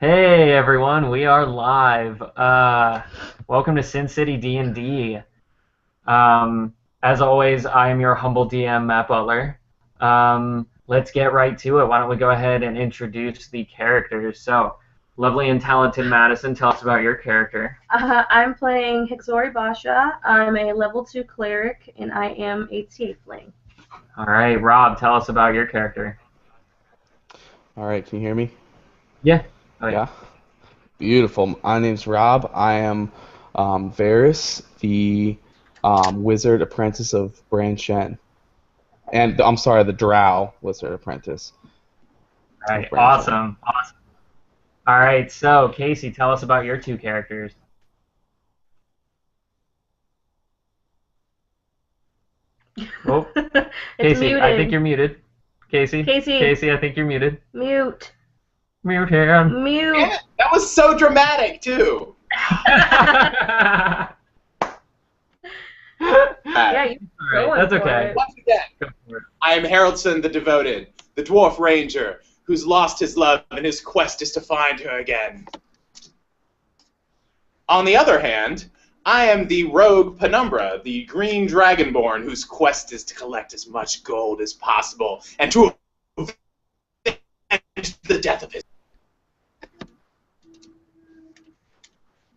Hey everyone, we are live. Welcome to Cin City D&D. As always, I am your humble DM, Matt Butler. Let's get right to it. Why don't we go ahead and introduce the characters? So, lovely and talented Madison, tell us about your character. I'm playing Hisxori Basha. I'm a level 2 cleric, and I am a tiefling. All right, Rob, tell us about your character. All right, can you hear me? Yeah. Oh, Yeah. Beautiful. My name's Rob. I am Varus, the wizard apprentice of Brand Shen. And I'm sorry, the Drow wizard apprentice. All right, awesome. All right, so Casey, tell us about your two characters. Oh, Casey, muted. I think you're muted. Casey, I think you're muted. Mute. Mute him. Mute. Yeah, that was so dramatic too. Yeah, you Right, that's okay. Once again, I am Haroldson the Devoted, the Dwarf Ranger, who's lost his love and his quest is to find her again. On the other hand, I am the rogue Penumbra, the green Dragonborn, whose quest is to collect as much gold as possible and to avenge the death of his.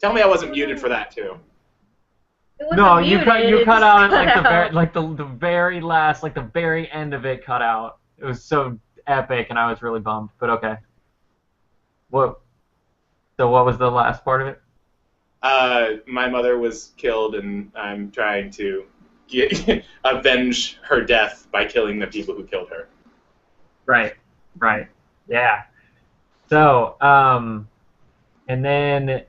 Tell me I wasn't muted for that too. No, you cut out at like the very last, like the very end of it cut out. It was so epic, and I was really bummed. But okay. What? So what was the last part of it? My mother was killed, and I'm trying to avenge her death by killing the people who killed her. Right. Yeah. So, and then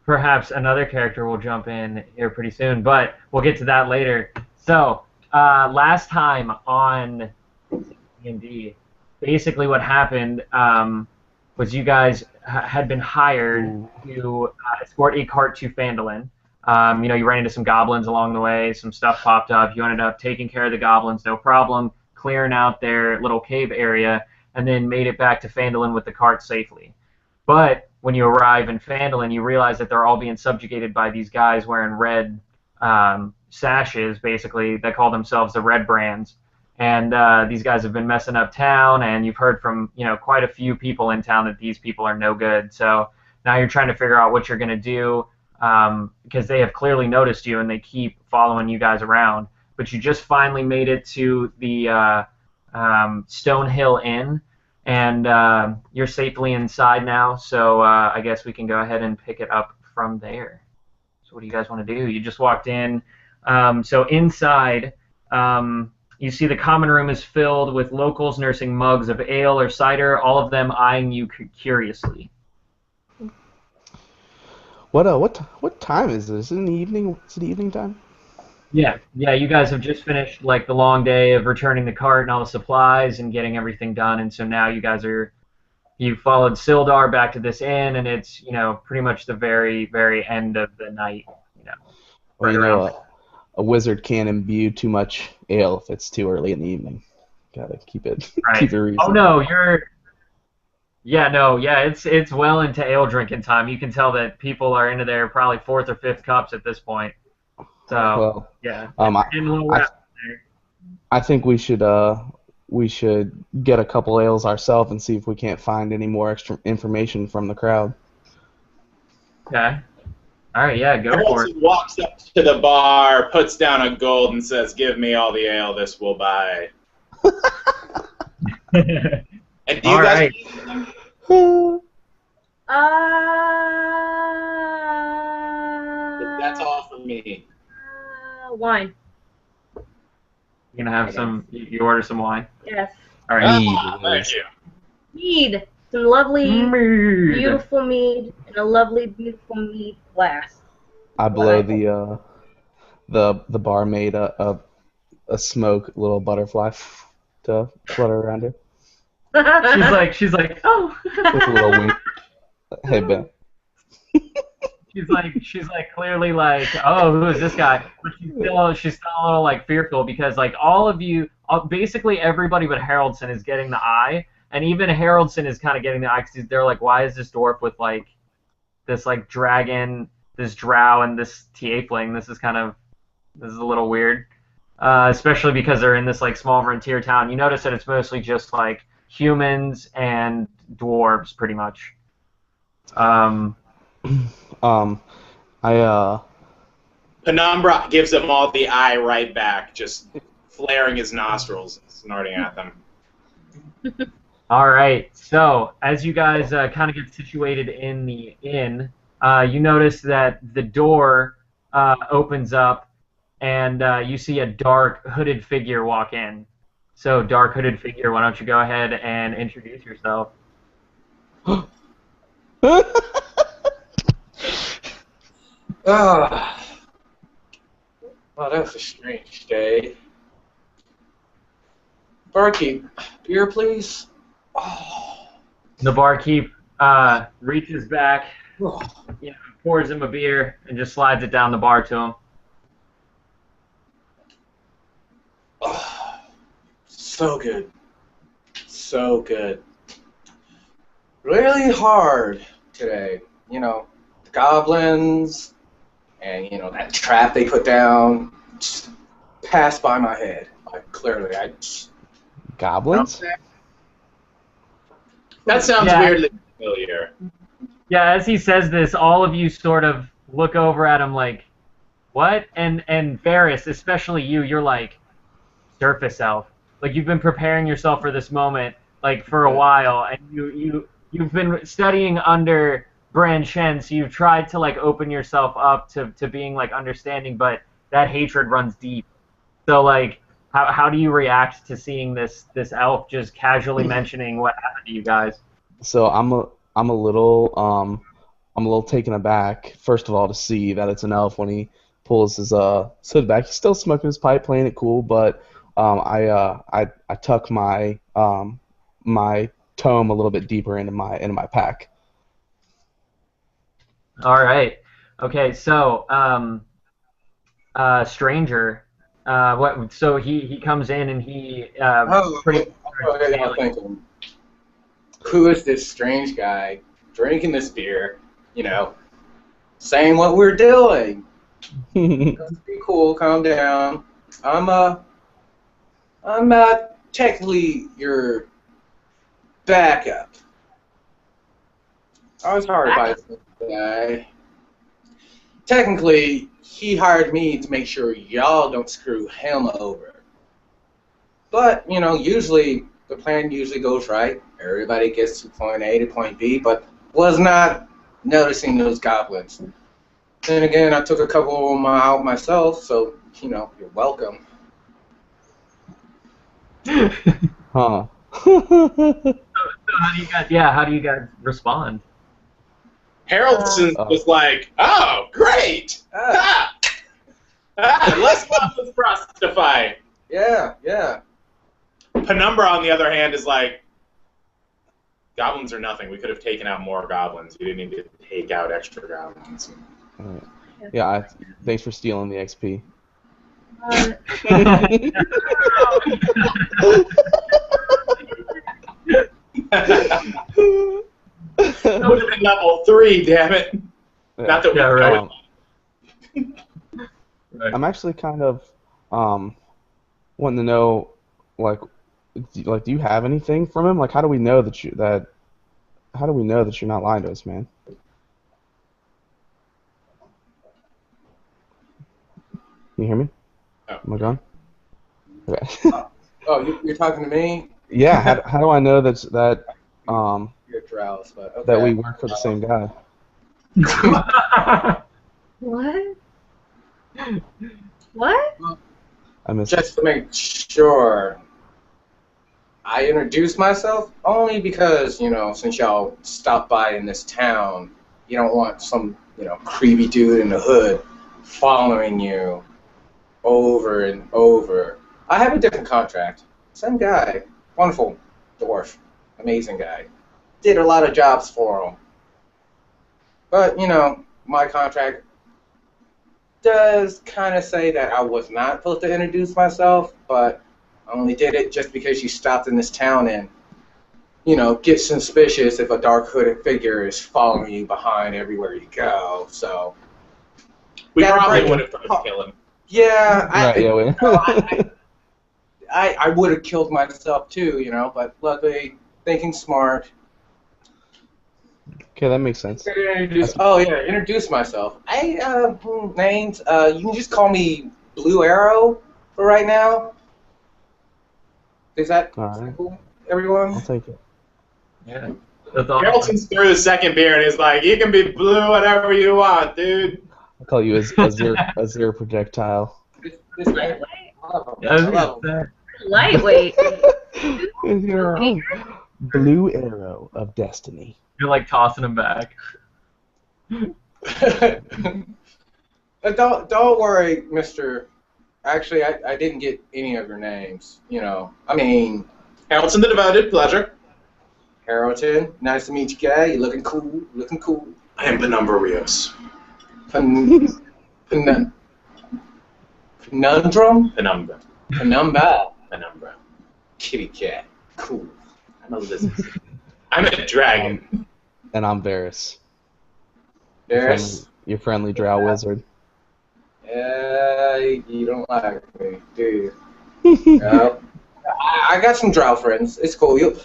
perhaps another character will jump in here pretty soon, but we'll get to that later. So, last time on D&D, basically what happened was you guys had been hired to escort a cart to Phandelver. You ran into some goblins along the way, some stuff popped up, you ended up taking care of the goblins, no problem, clearing out their little cave area, and then made it back to Phandelver with the cart safely. But when you arrive in Phandelver, you realize that they're all being subjugated by these guys wearing red sashes, basically. They call themselves the Redbrands. And these guys have been messing up town, and you've heard from quite a few people in town that these people are no good. So now you're trying to figure out what you're going to do because they have clearly noticed you, and they keep following you guys around. But you just finally made it to the Stonehill Inn. And you're safely inside now, so I guess we can go ahead and pick it up from there. So what do you guys want to do? You just walked in. So inside, you see the common room is filled with locals nursing mugs of ale or cider, all of them eyeing you curiously. What time is this? Is it in the evening? Is it evening time? Yeah, you guys have just finished like the long day of returning the cart and all the supplies and getting everything done, and so now you followed Sildar back to this inn, and it's pretty much the very, very end of the night. Well, a wizard can't imbue too much ale if it's too early in the evening. Gotta keep it reasonable. Oh no, it's well into ale drinking time. You can tell that people are into their probably fourth or fifth cups at this point. So well, yeah, I think we should get a couple ales ourselves and see if we can't find any more extra information from the crowd. Okay. All right, yeah, go for it. Walks up to the bar, puts down a gold, and says, "Give me all the ale this will buy." And do you guys? That's all for me. Wine. You're gonna have some. You order some wine. Yes. All right. Thank you. Mead. Some lovely, beautiful mead in a lovely, beautiful mead glass. I blow the barmaid a smoke little butterfly to flutter around her. She's like, oh. With a little wink. Hey, Ben. She's like clearly like, oh, who is this guy? But she's still a little like fearful because like all of you, basically everybody but Haroldson is getting the eye, and even Haroldson is kind of getting the eye because they're like, why is this dwarf with like this like dragon, this drow, and this tiefling? This is a little weird, especially because they're in this like small frontier town. You notice that it's mostly just like humans and dwarves, pretty much. Penumbra gives them all the eye right back, just flaring his nostrils and snorting at them. All right. So as you guys kind of get situated in the inn, you notice that the door opens up, and you see a dark hooded figure walk in. So, dark hooded figure, why don't you go ahead and introduce yourself? Well, that was a strange day. Barkeep, beer, please. Oh. The barkeep reaches back, pours him a beer, and just slides it down the bar to him. Oh, so good. So good. Really hard today. You know, the goblins and, you know, that trap they put down just passed by my head. Like, clearly, Goblins? That sounds weirdly familiar. Yeah, as he says this, all of you sort of look over at him like, what? And Varus, especially you, you're like, surface elf. Like, you've been preparing yourself for this moment, like, for a while, and you've been studying under Brand Shen, so you've tried to, like, open yourself up to being, like, understanding, but that hatred runs deep. So, like, how do you react to seeing this elf just casually mentioning what happened to you guys? So I'm a little taken aback. First of all, to see that it's an elf when he pulls his hood back. He's still smoking his pipe, playing it cool, but I tuck my my tome a little bit deeper into my pack. All right. Okay. So, stranger. What? So he comes in and he thinking, who is this strange guy drinking this beer? You know, saying what we're doing. Be cool. Calm down. I'm not technically your backup. I was hired by this guy. Technically, he hired me to make sure y'all don't screw him over. But, you know, usually, the plan usually goes right. Everybody gets to point A to point B, but was not noticing those goblins. Then again, I took a couple of them out myself, so, you know, you're welcome. Huh. So how do you guys respond? Haroldson was like, oh, great! Let's prostify. Yeah. Penumbra, on the other hand, is like, goblins are nothing. We could have taken out more goblins. You didn't need to take out extra goblins. Yeah, thanks for stealing the XP. That would have been level 3, damn it. Yeah. Not that we right. Right. I'm actually kind of wanting to know, like, do you have anything from him? Like, how do we know that you're not lying to us, man? Can you hear me? Oh. Am I gone? Okay. You're talking to me? Yeah. How do I know that You're Drows, but okay. that we work for the same guy? What? What? I missed Just to make sure, I introduced myself only because, you know, since y'all stopped by in this town, you don't want some, you know, creepy dude in the hood following you over and over. I have a different contract. Same guy. Wonderful dwarf. Amazing guy. Did a lot of jobs for him. But, you know, my contract does kind of say that I was not supposed to introduce myself, but I only did it just because you stopped in this town and get suspicious if a dark hooded figure is following you behind everywhere you go. So We probably would have tried to kill him. yeah, Right, I would have killed myself too, but luckily, thinking smart. Okay, that makes sense. Introduce myself. Names. You can just call me Blue Arrow for right now. Is that cool, everyone? I'll take it. Yeah. That's awesome. Haroldson threw his second beer and he's like, "You can be blue whatever you want, dude." I'll call you Azure Projectile. This guy. Lightweight. You're Blue Arrow of Destiny. You're like tossing him back. Don't worry, Mister. Actually, I didn't get any of your names. Haroldson the Devoted, pleasure. Haroldson, nice to meet you, guy. You're looking cool. I am Penumbra Rios. Conundrum? Penumbra. Penumbra. Kitty cat. Cool. I'm a lizard. I'm a dragon. And I'm Varus. Varus? Your friendly Drow wizard. You don't like me, do you? I got some Drow friends. It's cool. You'll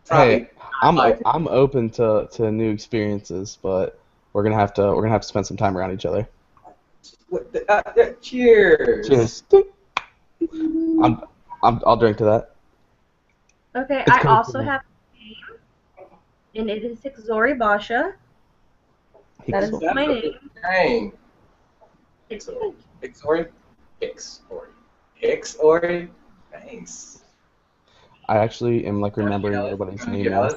probably. Hey, I'm open to new experiences, but we're gonna have to spend some time around each other. Cheers. Cheers. I'll drink to that. Okay, It's I cool. also have a name, and it is Hisxori Basha. That is my name. Name. Hisxori. Hisxori? Hisxori. Hisxori? Nice. I actually am remembering everybody's name now.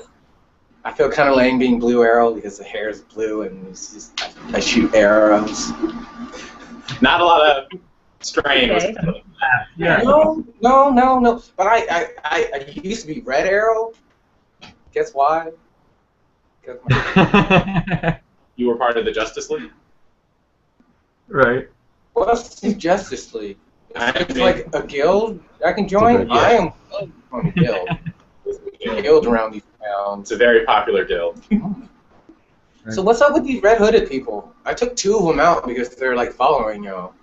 I feel kind of lame being Blue Arrow because the hair is blue and it's just I shoot arrows. Not a lot of strain. Okay. Yeah. No. But I used to be Red Arrow. Guess why? You were part of the Justice League? Right. What's the Justice League? It's mean- like a guild I can join? Yeah. I am from a guild. There's a guild around these towns. It's a very popular guild. So what's up with these red-hooded people? I took 2 of them out because they're like following y'all.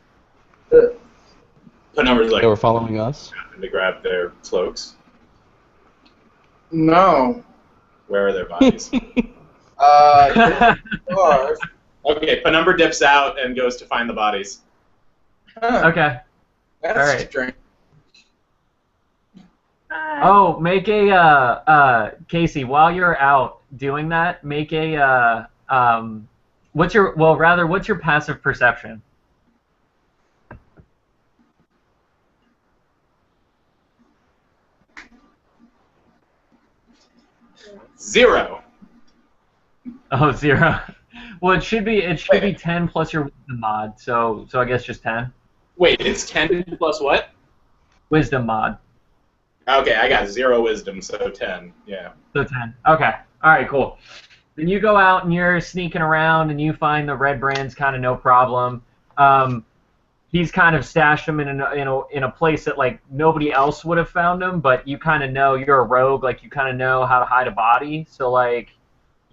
Penumbra's like They were following us. to grab their cloaks. No. Where are their bodies? Dwarf. Okay, Penumbra dips out and goes to find the bodies. Huh, Okay. that's all right. strange. Oh, make a Casey. While you're out doing that, make a what's your passive perception? Zero. Oh, 0. Well, it should be 10 plus your wisdom mod. So I guess just 10. Wait, it's 10 plus what? Wisdom mod. Okay, I got 0 wisdom, so 10. Yeah. So 10. Okay. All right. Cool. Then you go out and you're sneaking around and you find the Redbrand's kind of no problem. He's kind of stashed them in a place that like nobody else would have found them, but you kind of know you're a rogue. Like you kind of know how to hide a body. So like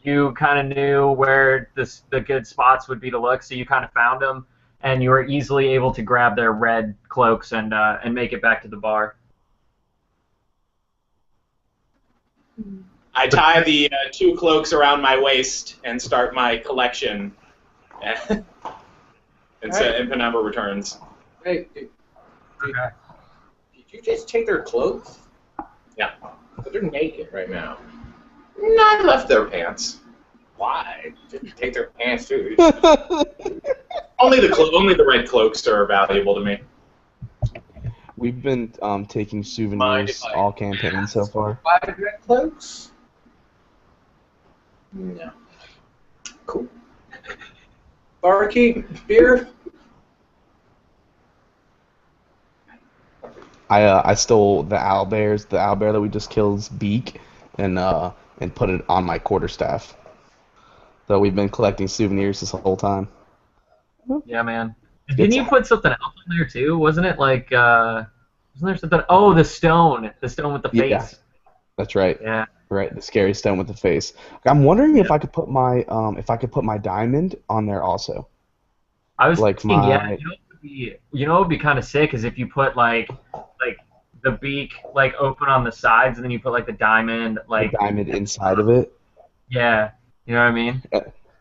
you kind of knew where the good spots would be to look. So you kind of found them, and you were easily able to grab their red cloaks and make it back to the bar. I tie the 2 cloaks around my waist and start my collection. And Penumbra returns. Hey, did you just take their clothes? Yeah. But they're naked right now. No, I left their pants. Why? Didn't take their pants too. Only the red cloaks are valuable to me. We've been taking souvenirs all campaign so far. 5 red cloaks? No. Cool. Barkeep, beer? I stole the owlbear that we just killed's beak, and put it on my quarterstaff. So we've been collecting souvenirs this whole time. Yeah, man. Didn't you put something else on there too? Wasn't it like wasn't there something? Oh, the stone with the face. Yeah. That's right. Yeah. Right, the scary stone with the face. I'm wondering if I could put my diamond on there also. I was Like thinking, yeah, my you know what would be kind of sick is if you put like the beak like open on the sides and then you put like the diamond like diamond inside of it. yeah, you know what I mean?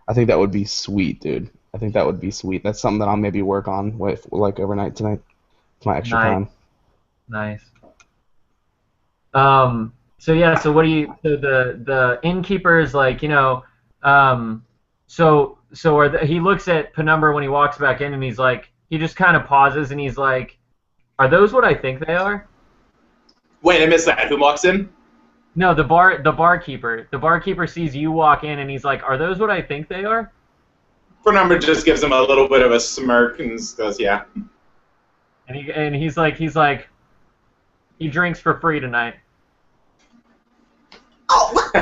I think that would be sweet, dude. I think that would be sweet. That's something that I'll maybe work on with like overnight tonight. It's my extra Nice. time. Nice. So yeah, so what do you? So the innkeeper is like, he looks at Penumbra when he walks back in, and he's like, he just kind of pauses, and he's like, "Are those what I think they are?" Wait, I missed that. Who walks in? No, the barkeeper. The barkeeper sees you walk in, and he's like, "Are those what I think they are?" Penumbra just gives him a little bit of a smirk and goes, "Yeah." And he's like, he drinks for free tonight. What?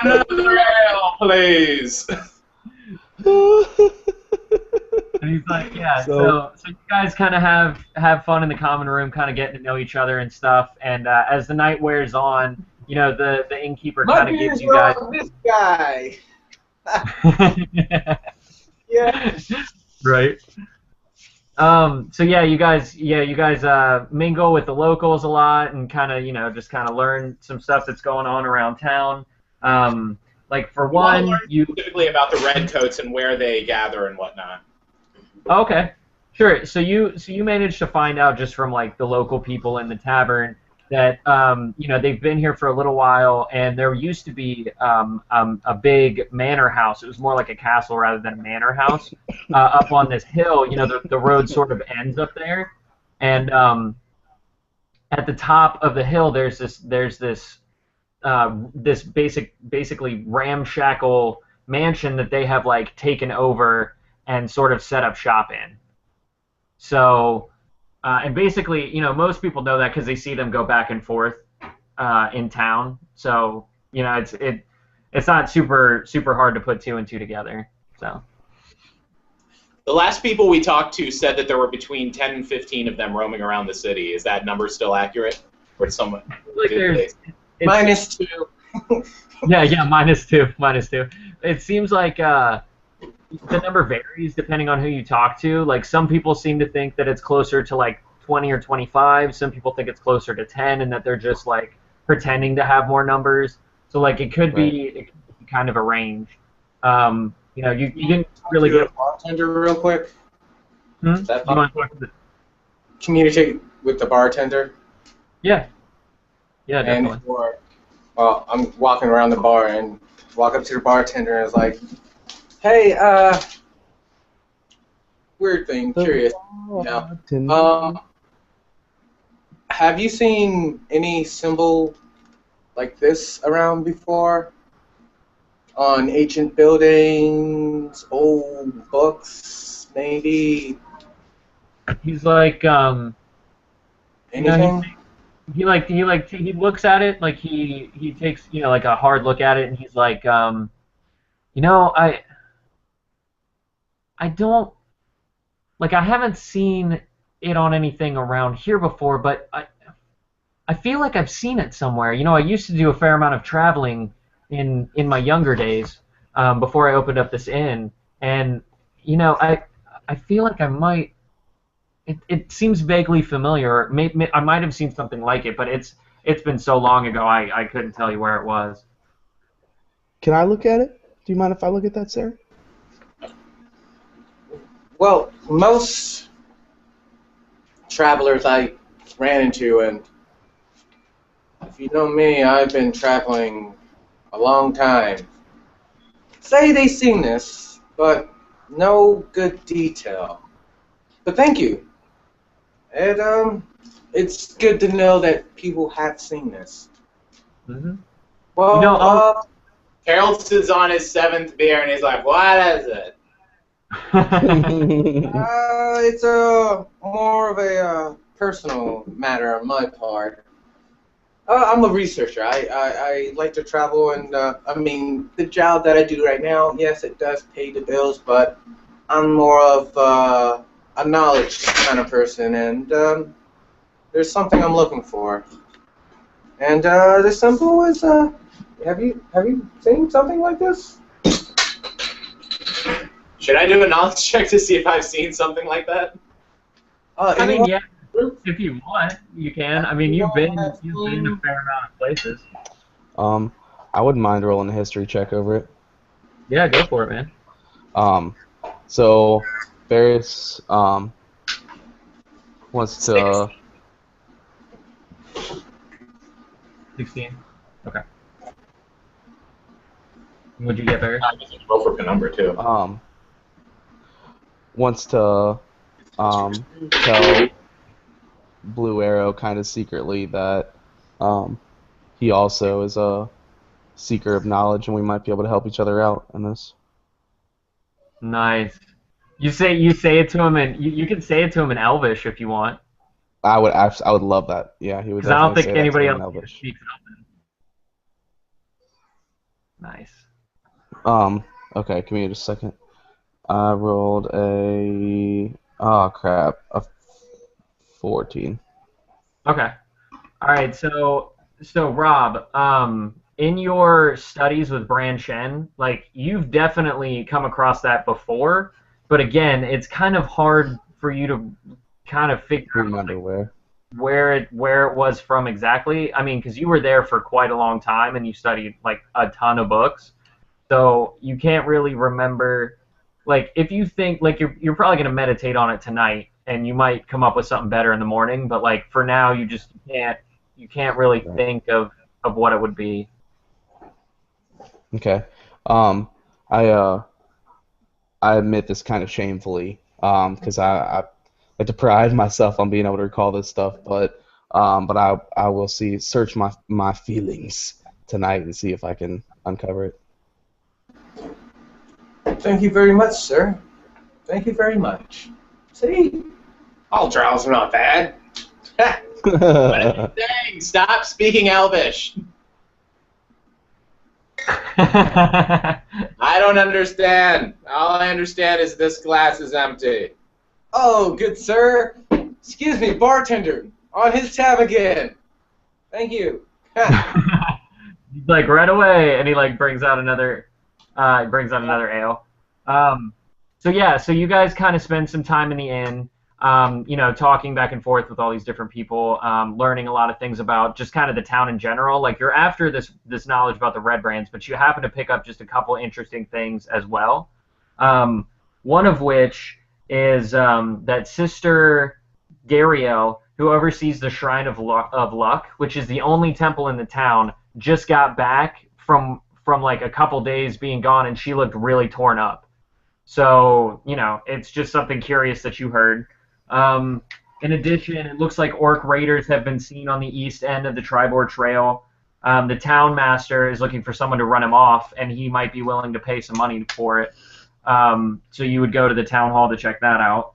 Another ale, please. And he's like, yeah. So you guys kind of have fun in the common room, kind of getting to know each other and stuff. And as the night wears on, the innkeeper kind of gives you guys. This guy. Yeah. Right. So yeah, you guys mingle with the locals a lot and kind of, just kind of learn some stuff that's going on around town. Like for one, you specifically about the redcoats and where they gather and whatnot. Okay, sure. So you managed to find out just from like the local people in the tavern that they've been here for a little while, and there used to be a big manor house. It was more like a castle rather than a manor house up on this hill. The road sort of ends up there, and at the top of the hill there's this basically ramshackle mansion that they have like taken over and sort of set up shop in. So. And basically, most people know that because they see them go back and forth in town. So, it's not super hard to put two and two together. So. The last people we talked to said that there were between 10 and 15 of them roaming around the city. Is that number still accurate? Or someone? Like -2. Yeah, -2. It seems like the number varies depending on who you talk to. Like some people seem to think that it's closer to like 20 or 25. Some people think it's closer to 10, and that they're just like pretending to have more numbers. So like it could be kind of a range. You didn't really get a bartender real quick. You want to talk to communicate with the bartender. Yeah, definitely. And I'm walking around the bar and walk up to the bartender and it's like, hey, weird thing, curious. Have you seen any symbol like this around before? On ancient buildings, old books, maybe? He's like, anything? He looks at it, like he takes, like a hard look at it, and he's like, I don't, like, I haven't seen it on anything around here before, but I feel like I've seen it somewhere. I used to do a fair amount of traveling in my younger days before I opened up this inn, and, I feel like I might, it seems vaguely familiar. Maybe I might have seen something like it, but it's been so long ago I couldn't tell you where it was. Can I look at it? Do you mind if I look at that, Sarah? Well, most travelers I ran into, and if you know me, I've been traveling a long time, say they've seen this, but no good detail. But thank you. It's good to know that people have seen this. Mm-hmm. Well, Harold's on his 7th beer, and he's like, what is it? It's more of a personal matter on my part. I'm a researcher. I like to travel, and the job that I do right now, yes, it does pay the bills, but I'm more of a knowledge kind of person, and there's something I'm looking for. And this symbol is have you seen something like this? Should I do a knowledge check to see if I've seen something like that? I mean, yeah, if you want, you can. I mean, you've been a fair amount of places. I wouldn't mind rolling a history check over it. Yeah, go for it, man. So Varus wants to 16. Okay. What'd you get, Barry? I guess I can roll for Penumbra too. Wants to tell Blue Arrow kind of secretly that he also is a seeker of knowledge, and we might be able to help each other out in this. Nice. You say it to him, and you can say it to him in Elvish if you want. I would love that. Yeah, he would. Because I don't think say that anybody to me in else Elvish. speaks Elven. Nice. Okay, give me just a second. I rolled a a 14. Okay. All right. So Rob, in your studies with Brand Shen, like you've definitely come across that before, but again, it's kind of hard for you to kind of figure out Remember where it was from exactly. I mean, because you were there for quite a long time and you studied like a ton of books, so you can't really remember. Like if you think like you're probably gonna meditate on it tonight, and you might come up with something better in the morning. But like for now, you just can't really think of what it would be. Okay. I admit this kind of shamefully, because I like to pride myself on being able to recall this stuff, but I will search my feelings tonight and see if I can uncover it. Thank you very much, sir. Thank you very much. See? All Drows are not bad. Dang, stop speaking Elvish. I don't understand. All I understand is this glass is empty. Oh, good sir. Excuse me, bartender. On his tab again. Thank you. He's like right away, and he like brings out another ale. So you guys kind of spend some time in the inn, talking back and forth with all these different people, learning a lot of things about just kind of the town in general. Like you're after this knowledge about the Redbrands, but you happen to pick up just a couple interesting things as well. One of which is that Sister Gariel, who oversees the Shrine of Luck, which is the only temple in the town, just got back from like a couple days being gone, and she looked really torn up. So, it's just something curious that you heard. In addition, it looks like orc raiders have been seen on the east end of the Tribord Trail. The town master is looking for someone to run him off, and he might be willing to pay some money for it. So you would go to the town hall to check that out.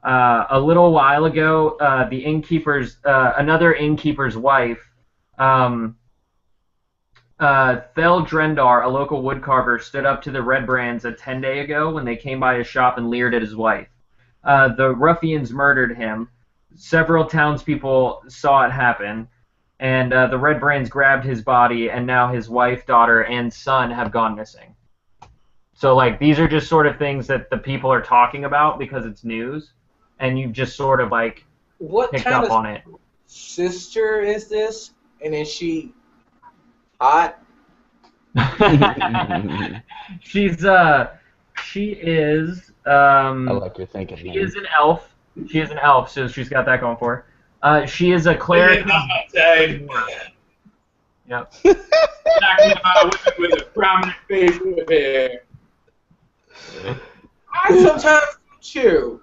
A little while ago, another innkeeper's wife, Thel Drendar, a local woodcarver, stood up to the Redbrands a 10-day ago when they came by his shop and leered at his wife. The ruffians murdered him. Several townspeople saw it happen, and the Redbrands grabbed his body, and now his wife, daughter, and son have gone missing. So, like, these are just sort of things that the people are talking about because it's news, and you've just sort of, like, picked up on it. Sister is this? And is she hot? She is. I like your thinking. She is an elf. She is an elf, so she's got that going for her. She is a cleric. Yep. Talking about women with a prominent face with hair. I sometimes chew.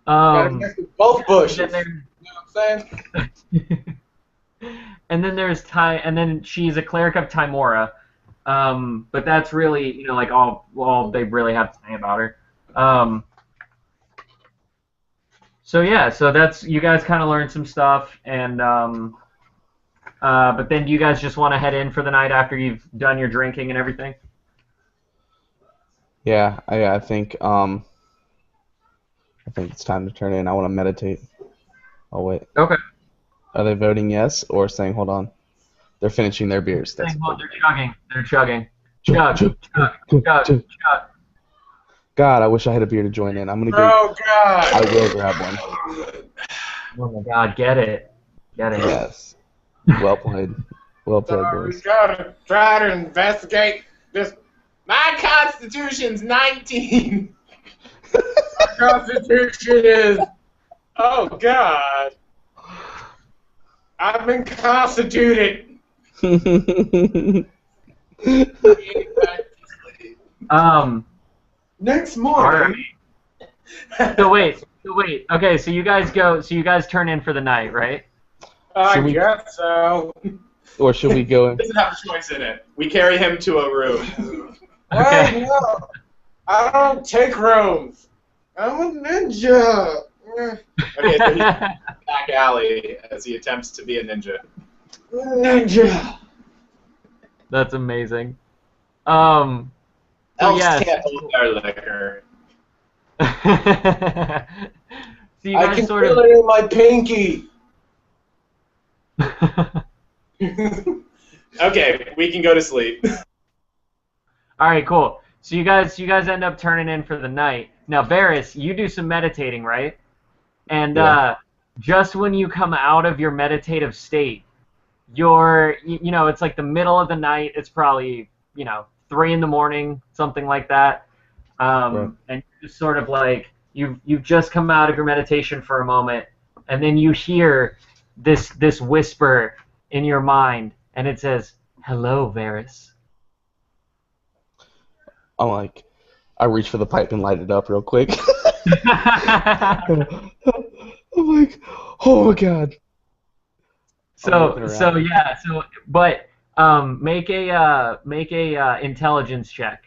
Both bushes. You know what I'm saying? And then there's and then she's a cleric of Timora, but that's really like all they really have to say about her. So that's you guys kind of learned some stuff, and but then do you guys just want to head in for the night after you've done your drinking and everything? Yeah, I think it's time to turn in. I want to meditate. Oh wait, Okay. are they voting yes or saying hold on? They're finishing their beers. That's Well, important. they're chugging. They're chugging. Chug, Chug, chug, chug, chug, chug, chug, chug. chug. God, I wish I had a beer to join in. I'm gonna go. Oh God! I will grab one. Oh my God, get it. Get it. Yes. Well played. Well played, We boys. gotta try to investigate this. My constitution's 19. Constitution is. Oh God. I've been constituted. Next morning. Alright. So wait. Okay, so you guys turn in for the night, right? I Should we- guess so. Or should we go in? Doesn't have a choice in it. We carry him to a room. Okay. Wait, no. I don't take rooms. I'm a ninja. Okay, so he's in the back alley as he attempts to be a ninja. Ninja. That's amazing. So Elves yes. can't hold their liquor. So you I guys can sort feel of it in my pinky. Okay, we can go to sleep. All right, cool. So you guys end up turning in for the night. Now, Varus, you do some meditating, right? And Yeah. just when you come out of your meditative state, it's like the middle of the night. It's probably 3 a.m, something like that. Right. And you're just sort of like you've just come out of your meditation for a moment, and then you hear this whisper in your mind, and it says, "Hello, Varus." I'm like, I reach for the pipe and light it up real quick. I'm like, oh my God. Make a intelligence check.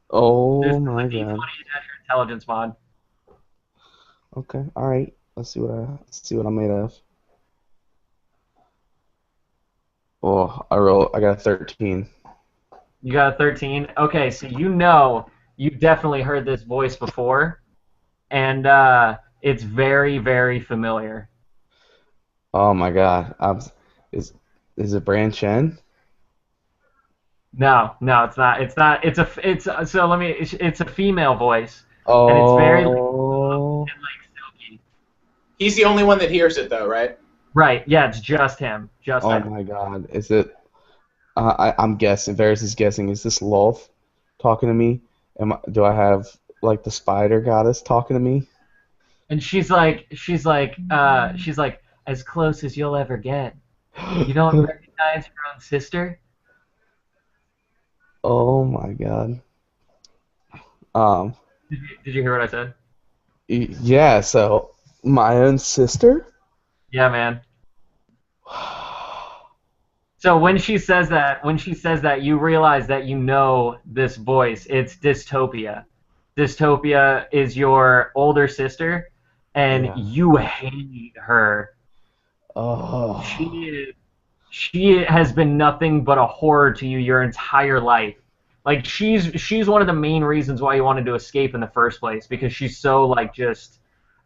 Oh There's my a D20 God. at your intelligence mod. Okay, all right. Let's see what I'm made of. Oh, I got a 13. You got a 13. Okay, so you've definitely heard this voice before, and it's very, very familiar. Oh my God. Is it Brand Chen? No, it's not. It's a female voice, Oh. and it's very and silky. He's the only one that hears it, though, right? Right? Yeah, it's just him. Just Oh him. my God. Is it? I'm guessing. Varus is guessing. Is this Lolth talking to me? Do I have like the spider goddess talking to me? And she's like, as close as you'll ever get. You don't recognize your own sister? Oh my God. Did you hear what I said? Yeah. So my own sister. Yeah, man. So when she says that, you realize that you know this voice. It's Dystopia. Dystopia is your older sister, and Yeah. you hate her. Oh. She has been nothing but a horror to you your entire life. Like she's one of the main reasons why you wanted to escape in the first place, because she's so like just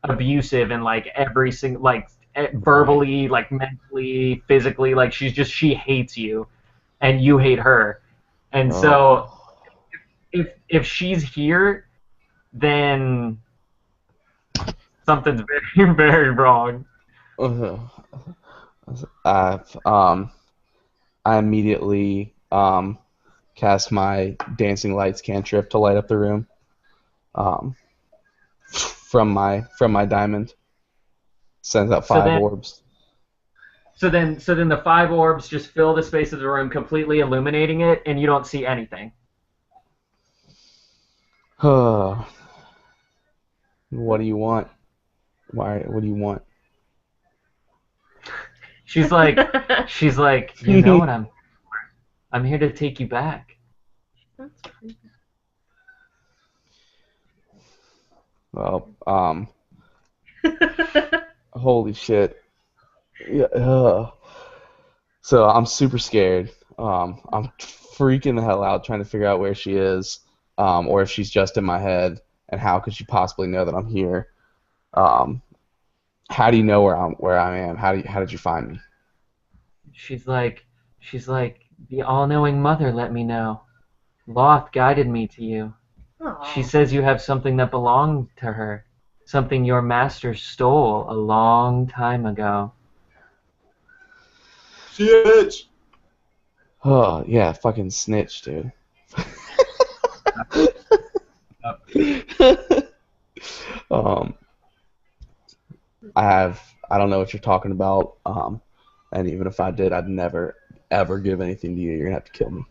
abusive and like every single like verbally, like mentally, physically, like she hates you, and you hate her, and so if she's here, then something's very very wrong. I immediately cast my dancing lights cantrip to light up the room. From my diamond. Sends out 5 orbs. So then the 5 orbs just fill the space of the room, completely illuminating it, and you don't see anything. What do you want? What do you want? She's like, you know what I'm here to take you back. Well, holy shit. Yeah. So I'm super scared. I'm freaking the hell out trying to figure out where she is. or if she's just in my head, and how could she possibly know that I'm here? How do you know where I am? How did you find me? She's like, the all-knowing mother let me know. Loth guided me to you. Aw. She says you have something that belonged to her. Something your master stole a long time ago. Shit. Oh yeah, fucking snitch, dude. I don't know what you're talking about. And even if I did, I'd never ever give anything to you. You're gonna have to kill me.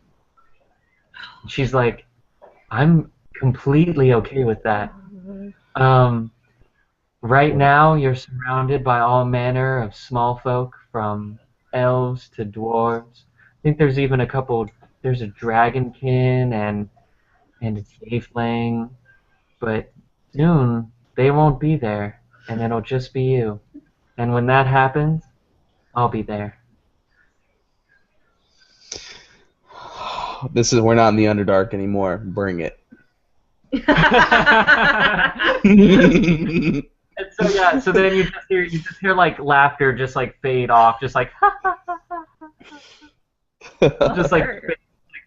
She's like, I'm completely okay with that. Right now, you're surrounded by all manner of small folk, from elves to dwarves. I think there's even there's a dragonkin and a tiefling, but soon they won't be there, and it'll just be you. And when that happens, I'll be there. We're not in the Underdark anymore. Bring it. And so yeah, so then you just hear like laughter just like fade off, just like just like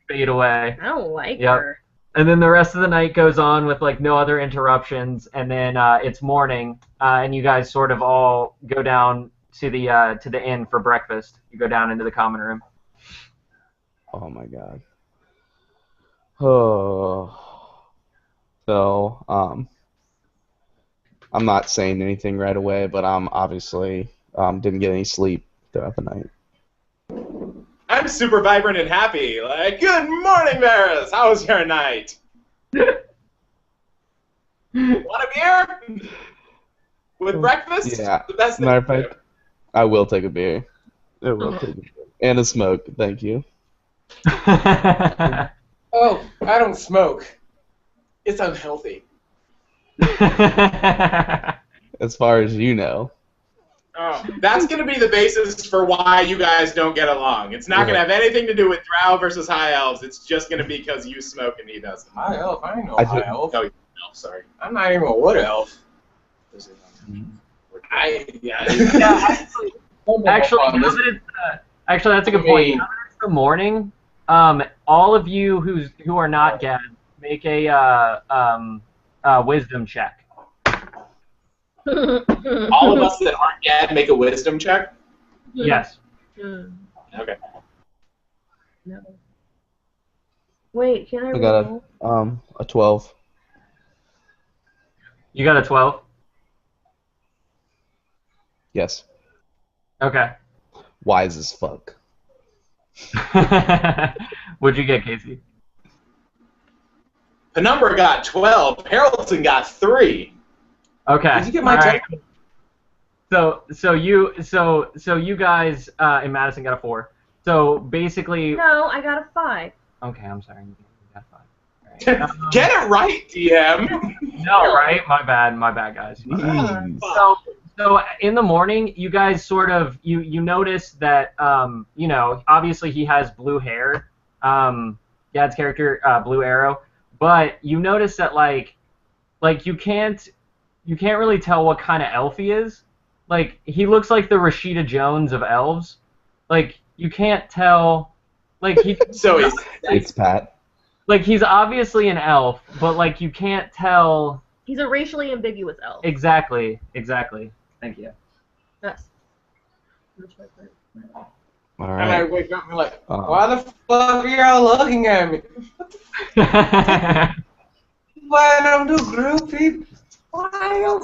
fade away. I don't like Yep. her. And then the rest of the night goes on with like no other interruptions, and then it's morning, and you guys sort of all go down to the inn for breakfast. You go down into the common room. Oh my god. Oh. So, I'm not saying anything right away, but I'm obviously didn't get any sleep throughout the night. I'm super vibrant and happy. Like, good morning, Varus. How was your night? Want a beer? With breakfast? Yeah. The best thing Matter of to do. fact, I will take a beer. I will take a beer. And a smoke, thank you. Oh, I don't smoke. It's unhealthy. As far as you know. Oh, that's going to be the basis for why you guys don't get along. It's not going to have anything to do with Drow versus High Elves. It's just going to be because you smoke and he doesn't. High elf? I ain't no I high do- elf. No, sorry. I'm not even a wood elf. Yeah, actually, now that it's, actually, that's a good point. Now that it's the morning, all of you who are not Gad, make a wisdom check. All of us that aren't Gad make a wisdom check? Yes. Okay. No. Wait, can I I got roll? a 12. You got a 12? Yes. Okay. Wise as fuck. What'd you get, Casey? Penumbra got 12. Haroldson got 3. Okay. Did you get my All right. 10? So you guys in Madison got a 4. So basically, No, I got a 5. okay, I'm sorry. You got 5. All right. Get it right, DM. No, right? My bad, guys. Jeez. So in the morning, you guys sort of you notice that obviously he has blue hair. Dad's character, Blue Arrow, but you notice that like you can't really tell what kind of elf he is. Like he looks like the Rashida Jones of elves. Like you can't tell. Like he. So he's It's Pat. Like he's obviously an elf, but like you can't tell. He's a racially ambiguous elf. Exactly. Thank you. Yes. All And I right. wake up and I'm like, why the fuck are y'all looking at me? Why don't do groupie? Why don't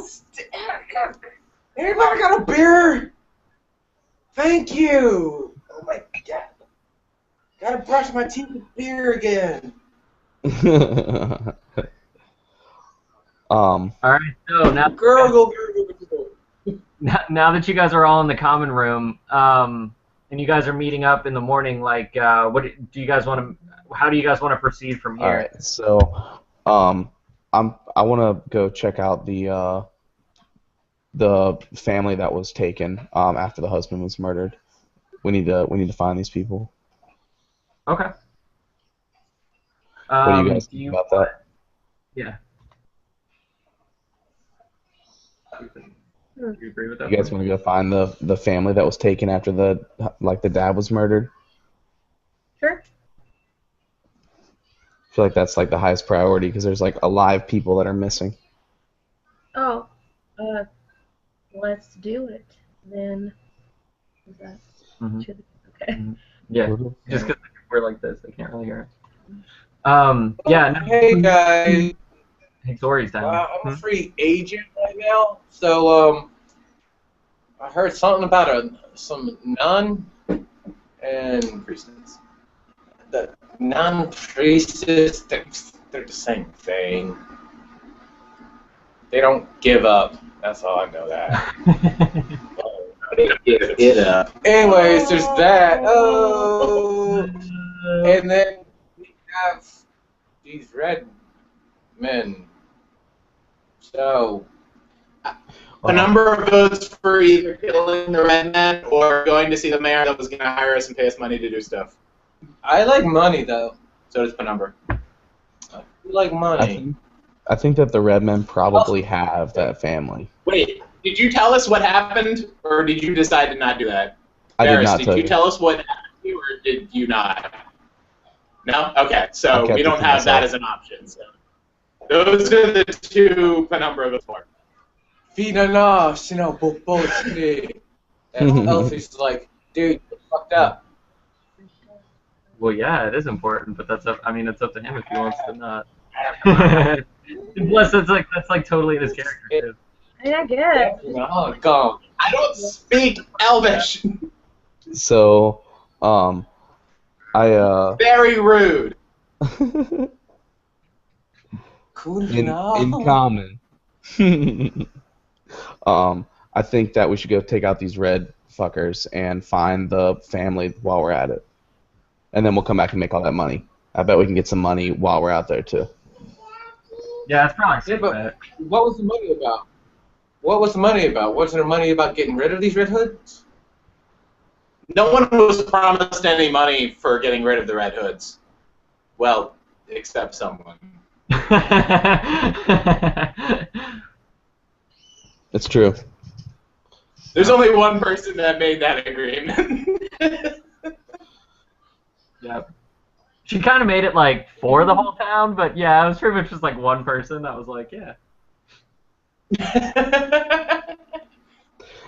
anybody got a beer? Thank you. Oh my god. Gotta brush my teeth with beer again. All right. So now. Gurgle. Now that you guys are all in the common room, and you guys are meeting up in the morning, like, what do you guys want to? How do you guys want to proceed from here? All right. So, I want to go check out the family that was taken after the husband was murdered. We need to find these people. Okay. What do you guys think about that? Yeah. Hmm. You agree with that? You guys want to go find the family that was taken after the dad was murdered? Sure. I feel like that's like the highest priority because there's like alive people that are missing. Oh, let's do it then. Is that Mhm. okay? Yeah. Just because we're like this, they can't really hear us. Yeah. No, Hey guys, Hisxori's down. I'm a free agent right now, so I heard something about some nun and Priestess. the nun priestess. They're the same thing. They don't give up. That's all I know that. Give it up. Anyways, there's that. Oh, and then we have these red men. So A number of votes for either killing the red men or going to see the mayor that was going to hire us and pay us money to do stuff. I like money though. So does Penumbra. I like money. I think that the red men probably have that family. Wait, did you tell us what happened, or did you decide to not do that? I did Varus, not did tell you you. tell us what happened to you, or did you not? No? Okay, I so kept we it don't to have that myself. as an option. So those are the two Penumbra votes for. Fina na, sino bobochi. And Elfie's like, dude, you're fucked up. Well, yeah, it is important, but that's up. I mean, it's up to him if he wants to not. Plus, that's like totally in his character too. I guess. Oh, gone. I don't speak Elvish. So, Very rude. in common. I think that we should go take out these red fuckers and find the family while we're at it. And then we'll come back and make all that money. I bet we can get some money while we're out there too. Yeah, it's probably Yeah, safe but bet. what was the money about? What was the money about? Wasn't there money about getting rid of these red hoods? No one was promised any money for getting rid of the Red Hoods. Well, except someone. It's true. There's only one person that made that agreement. Yep. She kind of made it like for the whole town, but yeah, it was pretty much just like one person that was like, yeah.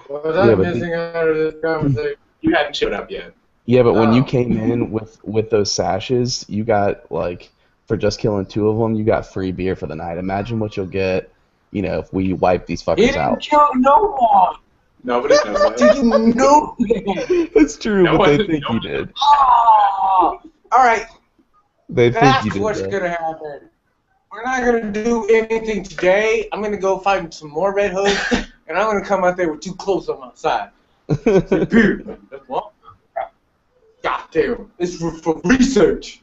What was Yeah, I but missing out of this conversation? You hadn't showed up yet. Yeah, but when you Oh. came in with those sashes, you got like for just killing 2 of them, you got free beer for the night. Imagine what you'll get, if we wipe these He fuckers didn't out. kill no one. Nobody knows that. Did you know that? It's true, No but they one- think no you one- did. Oh, all right, They think that's you did. what's that. gonna happen. We're not gonna do anything today. I'm gonna go find some more red hoods, and I'm gonna come out there with 2 clothes on my side. Beer. What? God damn, it's for research.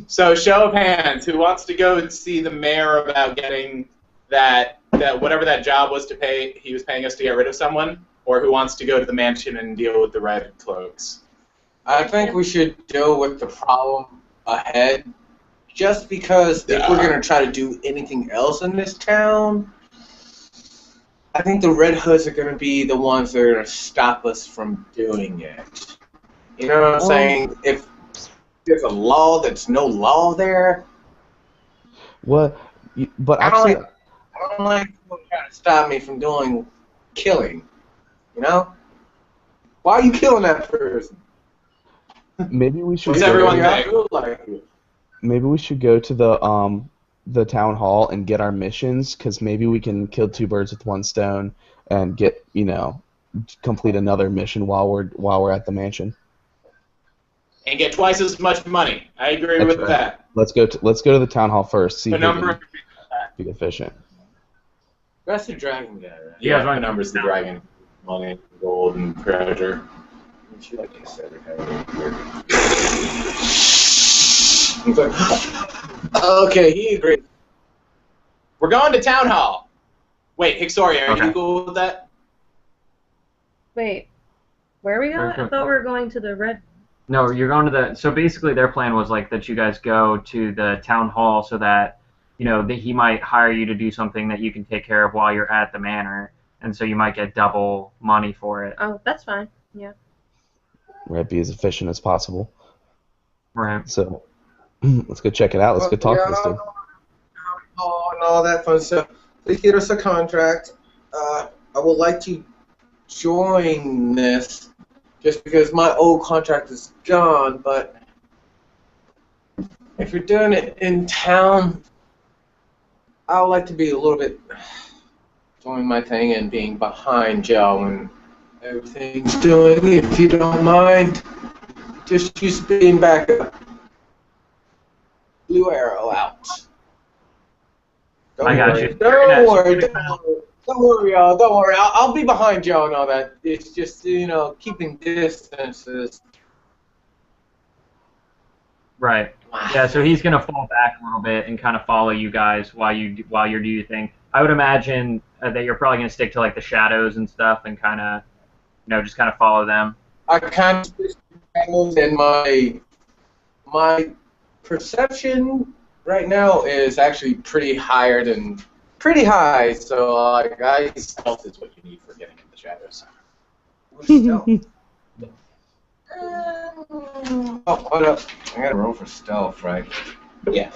So, show of hands, who wants to go and see the mayor about getting that whatever that job was he was paying us to get rid of someone, or who wants to go to the mansion and deal with the red cloaks? I think we should deal with the problem ahead, just because if we're gonna try to do anything else in this town, I think the Red Hoods are gonna be the ones that are gonna stop us from doing it. You know what I'm saying? If there's a law that's no law there, What? But I actually, don't like people trying to stop me from doing killing. You know? Why are you killing that person? maybe we should. What's go- everyone I think? feel like it. Maybe we should go to the town hall and get our missions, because maybe we can kill 2 birds with 1 stone and get complete another mission while we're at the mansion. And get twice as much money. I agree That's with right. that. Let's go to the town hall first. See The if we number. can be efficient. That's the dragon guy, right? Yeah, guys want the number's the dragon. Money, gold, and treasure. She like to set her okay, he agreed. We're going to town hall. Wait, Hisxori, are Okay. you cool with that? Wait, where are we going? I thought we were going to the red. No, you're going to the. So basically, their plan was like that you guys go to the town hall so that, that he might hire you to do something that you can take care of while you're at the manor, and so you might get double money for it. Oh, that's fine. Yeah. Right, be as efficient as possible. Right. So let's go check it out. Let's go talk to this dude. Oh, and all that fun stuff. Please get us a contract. I would like to join this just because my old contract is gone, but if you're doing it in town, I would like to be a little bit doing my thing and being behind Joe and everything's doing, if you don't mind. Just use being back up. Blue arrow out. I got you. Don't worry, y'all. Don't worry. I'll be behind y'all and all that. It's just, keeping distances. Right. Yeah. So he's gonna fall back a little bit and kind of follow you guys while you do your thing. I would imagine that you're probably gonna stick to like the shadows and stuff and kind of, just kind of follow them. I kind of switched channels, and my perception right now is actually pretty high. So Stealth is what you need for getting in the shadows. Oh, hold up. I gotta roll for stealth, right? Yeah.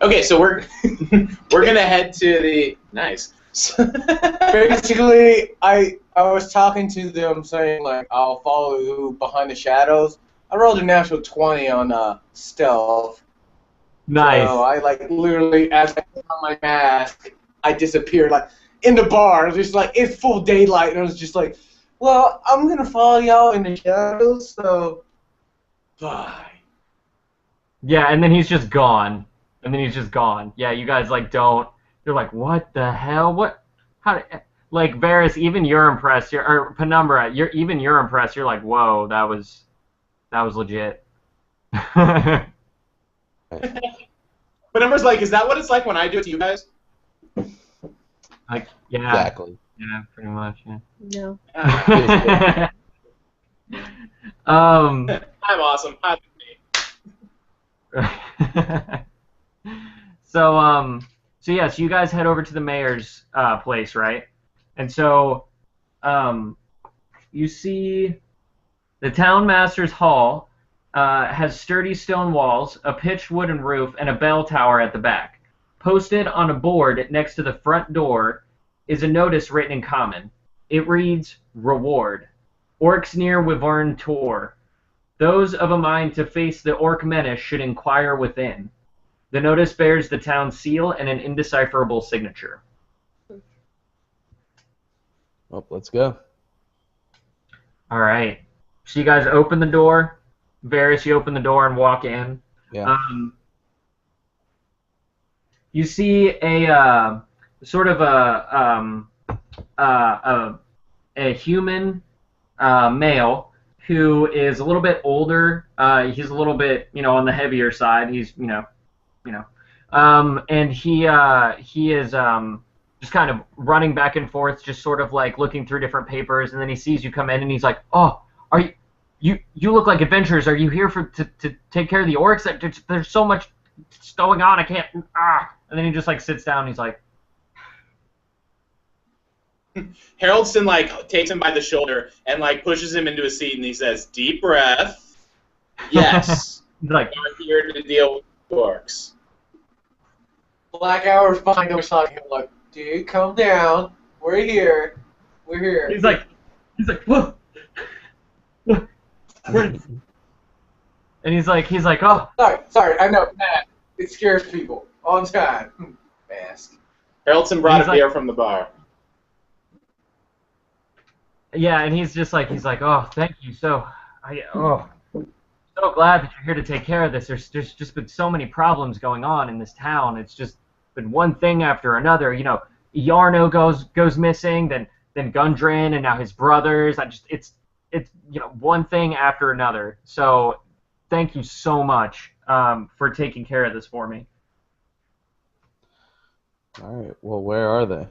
Okay, so we're gonna head to the nice. Basically, I was talking to them saying like I'll follow you behind the shadows. I rolled a natural 20 on stealth. Nice. So I literally, as I put on my mask, I disappeared in the bar. Just it's full daylight, and I was just like, well, I'm gonna follow y'all in the shadows, so bye. Yeah, and then he's just gone. Yeah, you guys don't. You're like, what the hell? What? How? Varus, even you're impressed. Or Penumbra, you're impressed. You're like, whoa, that was legit. Penumbra's like, is that what it's like when I do it to you guys? Yeah. Exactly. Yeah, pretty much. Yeah. No. I'm awesome. Hi, So you guys head over to the mayor's place, right? And so you see the town master's hall has sturdy stone walls, a pitched wooden roof, and a bell tower at the back. Posted on a board next to the front door is a notice written in common. It reads, Reward. Orcs near Wyvern Tor. Those of a mind to face the orc menace should inquire within. The notice bears the town seal and an indecipherable signature. Well, let's go. All right. So you guys open the door. Varus, you open the door and walk in. Yeah. You see a sort of a human male who is a little bit older. He's a little bit, on the heavier side. He's, and he is just kind of running back and forth, just sort of looking through different papers, and then he sees you come in, and he's like, "Oh, are you look like adventurers. Are you here to take care of the orcs? There's so much going on. I can't." And then he just sits down. And he's like, Haroldson takes him by the shoulder and pushes him into a seat, and he says, "Deep breath. Yes, we're here to deal with orcs." Black Hour's behind him, him like, dude, calm down. We're here. We're here. He's like, whoa. And he's like, oh. Sorry, I know, Matt. It scares people. On time. Mask. Haroldson brought a beer from the bar. Yeah, and he's like, oh, thank you. So glad that you're here to take care of this. There's just been so many problems going on in this town. It's just been one thing after another. Yarno goes missing, then Gundren, and now his brothers. It's one thing after another. So thank you so much for taking care of this for me. All right. Well, where are they?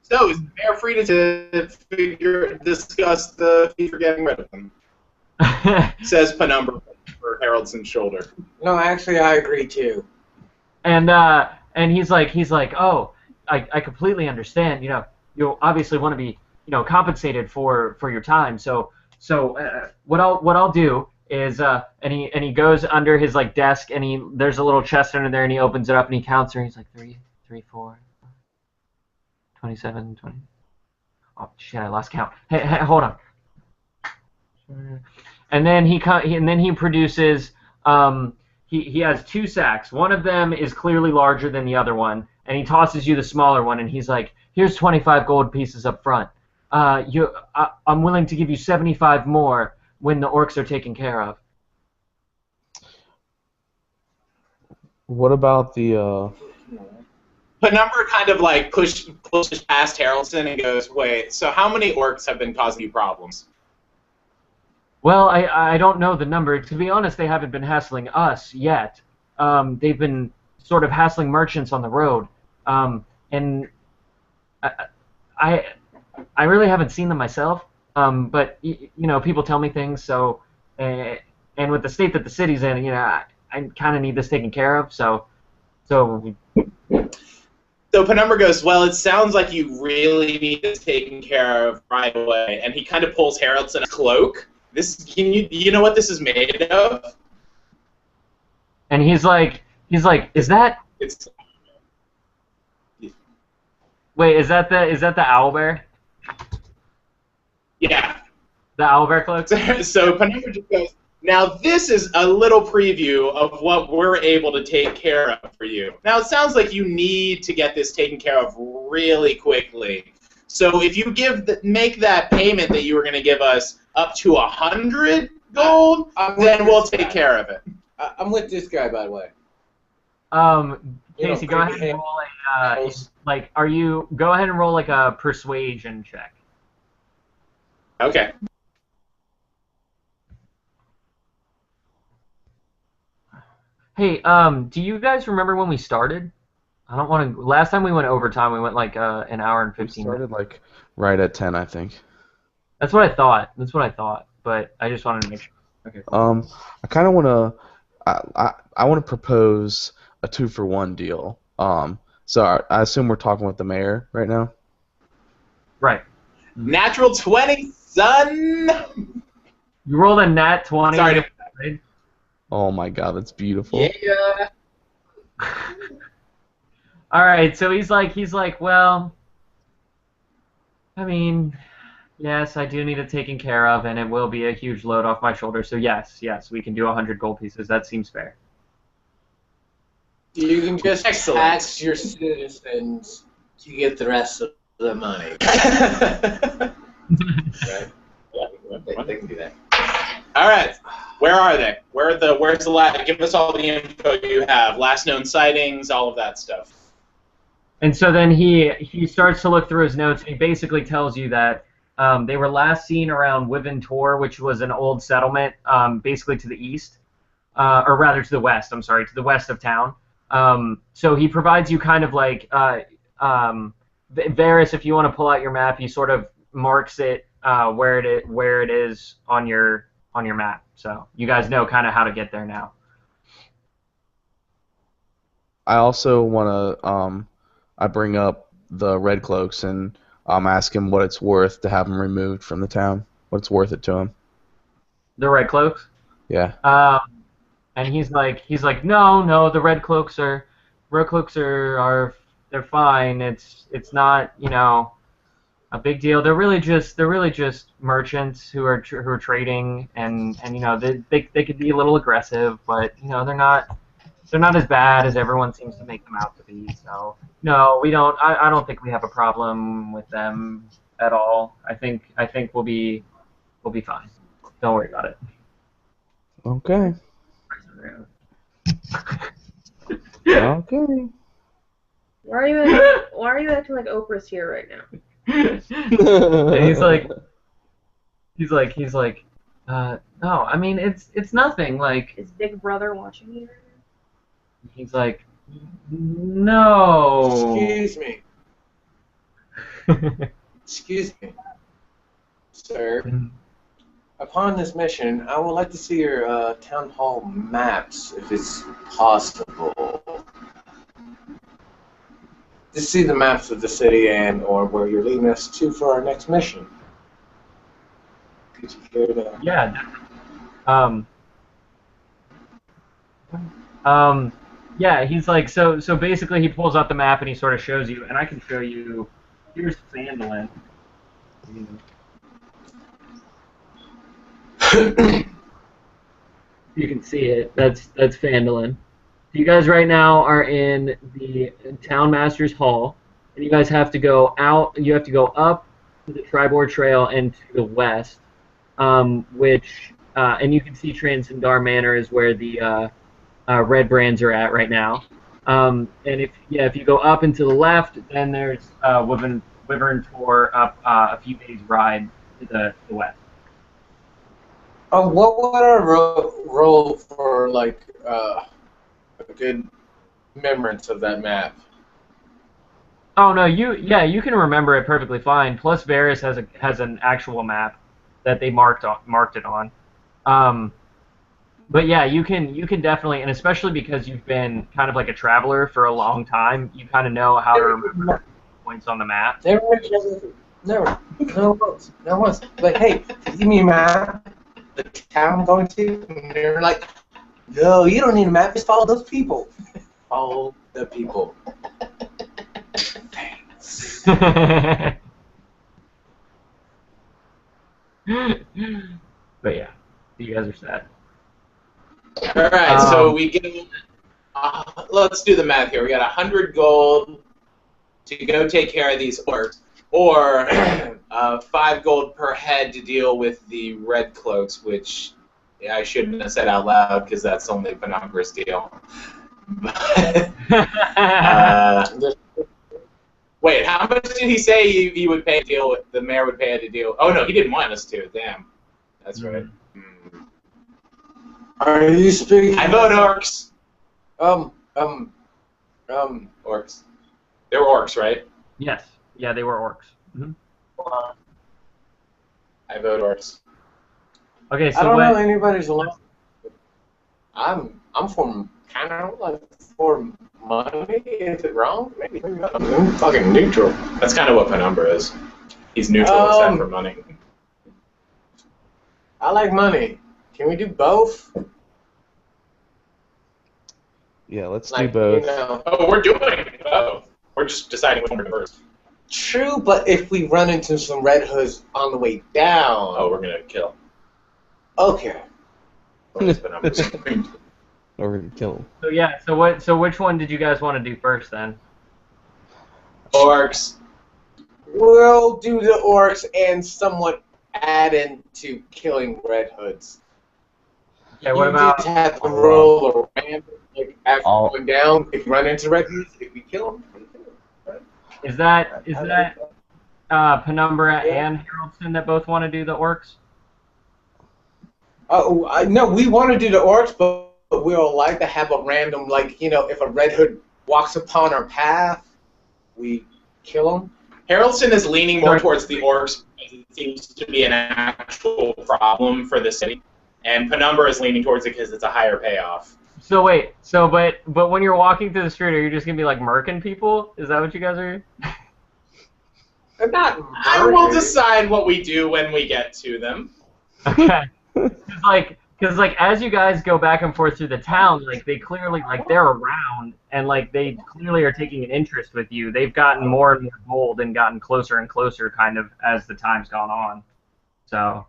So is the mayor free to discuss the fee for getting rid of them? Says Penumbra for Haroldson shoulder. No, actually, I agree too. And he's like, oh, I completely understand. You'll obviously want to be, compensated for your time. So what I'll do is, and he goes under his like desk, and there's a little chest under there, and he opens it up and he counts her. And he's like 3, 3, 4, 27, 20. Oh shit! I lost count. Hey, hold on. And then he produces. He has 2 sacks. One of them is clearly larger than the other one, and he tosses you the smaller one, and he's like, "Here's 25 gold pieces up front. I'm willing to give you 75 more when the orcs are taken care of." What about the? Penumbra kind of like pushes past Haroldson and goes, "Wait, so how many orcs have been causing you problems?" Well, I don't know the number. To be honest, they haven't been hassling us yet. They've been sort of hassling merchants on the road, and I really haven't seen them myself. But people tell me things. So, and with the state that the city's in, I kind of need this taken care of. So. So Penumbra goes, "Well, it sounds like you really need this taken care of right away." And he kind of pulls Haroldson a cloak. You know what this is made of? And he's like, is that? It's. Wait, is that the owlbear? Yeah. The owlbear cloak? So Penumbra just goes, "Now this is a little preview of what we're able to take care of for you. Now it sounds like you need to get this taken care of really quickly. So if you make that payment that you were going to give us up to 100 gold, then we'll take care of it." I'm with this guy, by the way. Casey, go ahead and roll go ahead and roll like a persuasion check. Okay. Hey, do you guys remember when we started? I don't want to. Last time we went overtime, we went like an hour and 15 minutes. Started like right at 10, I think. That's what I thought. But I just wanted to make sure. Okay. Cool. I kind of want to. I want to propose a 2-for-1 deal. So I assume we're talking with the mayor right now. Right. Natural 20, son. You rolled a nat 20. Sorry. Right? Oh my god, that's beautiful. Yeah. All right, so he's like, well, I mean, yes, I do need it taken care of, and it will be a huge load off my shoulders. So yes, we can do 100 gold pieces. That seems fair. You can just Excellent. tax your citizens to get the rest of the money. Right? Yeah, they can do that. All right. Where are they? Where's the last? Give us all the info you have. Last known sightings, all of that stuff. And so then he starts to look through his notes, and he basically tells you that they were last seen around Tor, which was an old settlement, basically to the east, or rather to the west. I'm sorry, to the west of town. So he provides you kind of like Varus. If you want to pull out your map, he sort of marks it where it is on your map. So you guys know kind of how to get there now. I also want to. I bring up the red cloaks and ask him what it's worth to have them removed from the town. What it's worth it to him. The red cloaks? Yeah. And he's like, no, the red cloaks are they're fine. It's not, a big deal. They're really just merchants who are trading, and they could be a little aggressive, but they're not as bad as everyone seems to make them out to be. So no, we don't. I don't think we have a problem with them at all. I think we'll be fine. Don't worry about it. Okay. Okay. Why are you acting like Oprah's here right now? And he's like, no, I mean it's nothing. Like, Is Big Brother watching you right now? he's like, no. Excuse me. Excuse me, sir. Upon this mission, I would like to see your town hall maps, if it's possible. To see the maps of the city and/or where you're leading us to for our next mission. Could you care to? Yeah. Yeah, he's like, so basically he pulls out the map and he sort of shows you, and I can show you, here's Phandalin. You can see it. That's Phandalin. You guys right now are in the Town Master's Hall, and you guys have to go out, you have to go up to the Tribord Trail and to the west, and you can see Transcendar Manor is where the Redbrands are at right now. And if you go up and to the left, then there's Wyvern Tor up a few days' ride to the west. What would our roll for like a good remembrance of that map? Oh no, you can remember it perfectly fine. Plus, Varus has an actual map that they marked it on. But yeah, you can definitely, and especially because you've been kind of like a traveler for a long time, you kind of know how to remember points on the map. Never once. Like, hey, give me a map. The town I'm going to, and they're like, no, you don't need a map. Just follow those people. Follow the people. Thanks. But yeah, you guys are sad. All right, so we get. Let's do the math here. We got 100 gold to go take care of these orcs, or 5 gold per head to deal with the red cloaks, which I shouldn't have said out loud because that's only Penumbra's deal. Wait, how much did he say he would pay to deal with? The mayor would pay to deal. Oh no, he didn't want us to. Damn, that's right. Are you speaking? I vote orcs. Orcs. They were orcs, right? Yes. Yeah, they were orcs. Mm-hmm. I vote orcs. Okay, so I don't know anybody's alone. I'm for kind of like for money. Is it wrong? Maybe not. I'm fucking neutral. That's kind of what Penumbra is. He's neutral except for money. I like money. Can we do both? Yeah, let's Like, do both. You know. Oh, we're doing both. We're just deciding which one we're doing first. True, but if we run into some red hoods on the way down. Oh, we're gonna kill. Okay. Or we're gonna kill him. So yeah, so which one did you guys want to do first then? Orcs. We'll do the orcs and somewhat add into killing red hoods. Okay, what about? You just have to roll a random, like after going down. If you run into red hoods, if we kill them, right? Is that Penumbra and Haroldson that both want to do the orcs? No, we want to do the orcs, but we would like to have a random, like, you know, if a red hood walks upon our path, we kill him. Haroldson is leaning more towards the orcs because it seems to be an actual problem for the city, and Penumbra is leaning towards it because it's a higher payoff. So wait, but when you're walking through the street, are you just gonna be like murking people? Is that what you guys are? I'm not. I will decide what we do when we get to them. Okay. Because as you guys go back and forth through the town, like they clearly they're around and like they clearly are taking an interest with you. They've gotten more and more bold and gotten closer and closer kind of as the time's gone on. So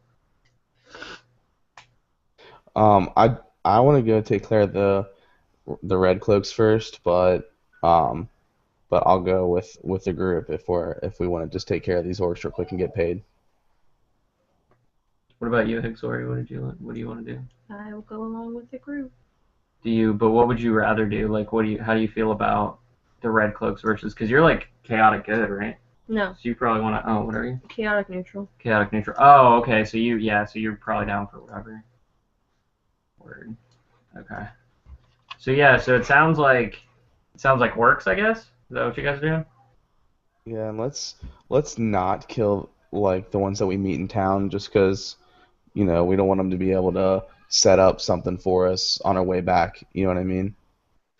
I want to go take care of the red cloaks first, but I'll go with the group if we want to just take care of these orcs real quick and get paid. what about you, Hisxori? What do you want to do? I will go along with the group. But what would you rather do? Like, how do you feel about the red cloaks versus? Because you're like chaotic good, right? No. So you probably want to. Oh, what are you? Chaotic neutral. Chaotic neutral. Oh, okay. So you're probably down for whatever. Word. Okay. So yeah. So it sounds like works. I guess. Is that what you guys are doing? Yeah, and let's not kill like the ones that we meet in town, just because we don't want them to be able to set up something for us on our way back. You know what I mean?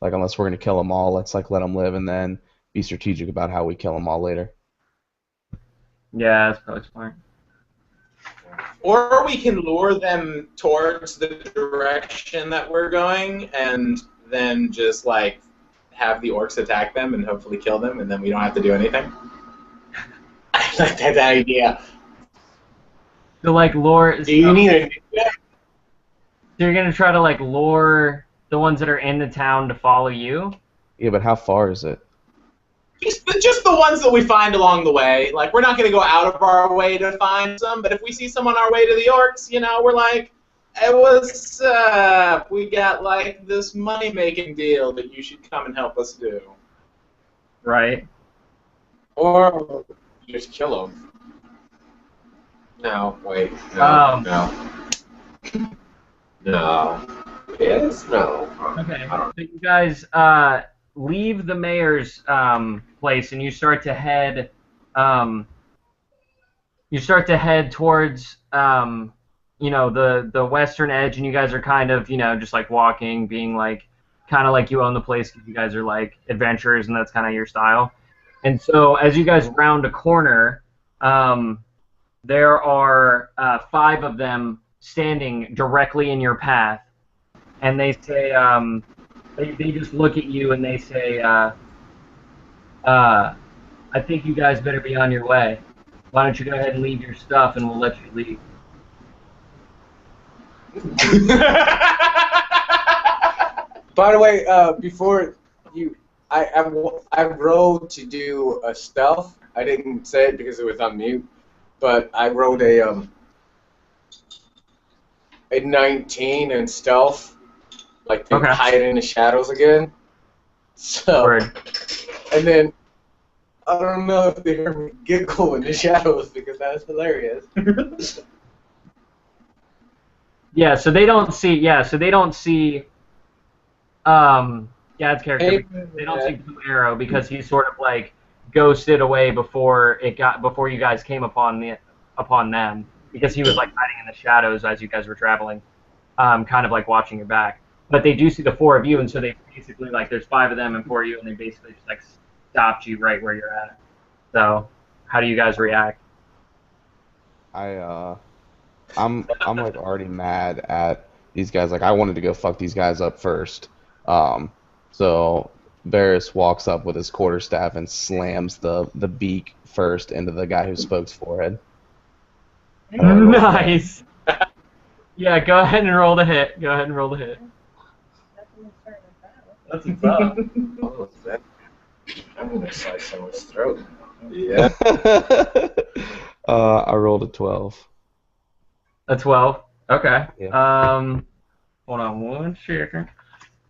Like unless we're gonna kill them all, let's like let them live and then be strategic about how we kill them all later. Yeah, that's probably smart. Or we can lure them towards the direction that we're going, and then just like have the orcs attack them and hopefully kill them, and then we don't have to do anything. I like that idea. So like lure. Do you need a? So you're gonna try to like lure the ones that are in the town to follow you? Yeah, but how far is it? Just the ones that we find along the way. Like, we're not going to go out of our way to find some, but if we see some on our way to the orcs, we're like, hey, what's up? We got, like, this money-making deal that you should come and help us do. Right. Or just kill them. No, wait. No. No. Yes? No. Okay. So you guys leave the mayor's place and you start to head towards the western edge, and you guys are kind of just like walking, being like kind of like you own the place because you guys are like adventurers and that's kind of your style. And so as you guys round a corner, there are 5 of them standing directly in your path, and they say they just look at you and they say, I think you guys better be on your way. Why don't you go ahead and leave your stuff and we'll let you leave. By the way, before you, I rolled to do a stealth. I didn't say it because it was on mute, but I rolled a 19 in stealth. Like they hide in the shadows again. So, Word. And then I don't know if they heard me giggle in the shadows because that's hilarious. Yeah, so they don't see. Yeah, so they don't see. Gad's character. They don't see Blue Arrow because he sort of like ghosted away before you guys came upon them, because he was like hiding in the shadows as you guys were traveling, kind of like watching your back. But they do see the 4 of you, and so they basically like there's 5 of them and 4 of you, and they basically just like stopped you right where you're at. So, how do you guys react? I'm like already mad at these guys. Like I wanted to go fuck these guys up first. So Varus walks up with his quarterstaff and slams the beak first into the guy who spoke's forehead. Nice. Yeah, go ahead and roll the hit. That's what's up. Oh, I'm gonna slice someone's throat. Yeah. I rolled a 12. A 12. Okay. Yeah. Hold on one second.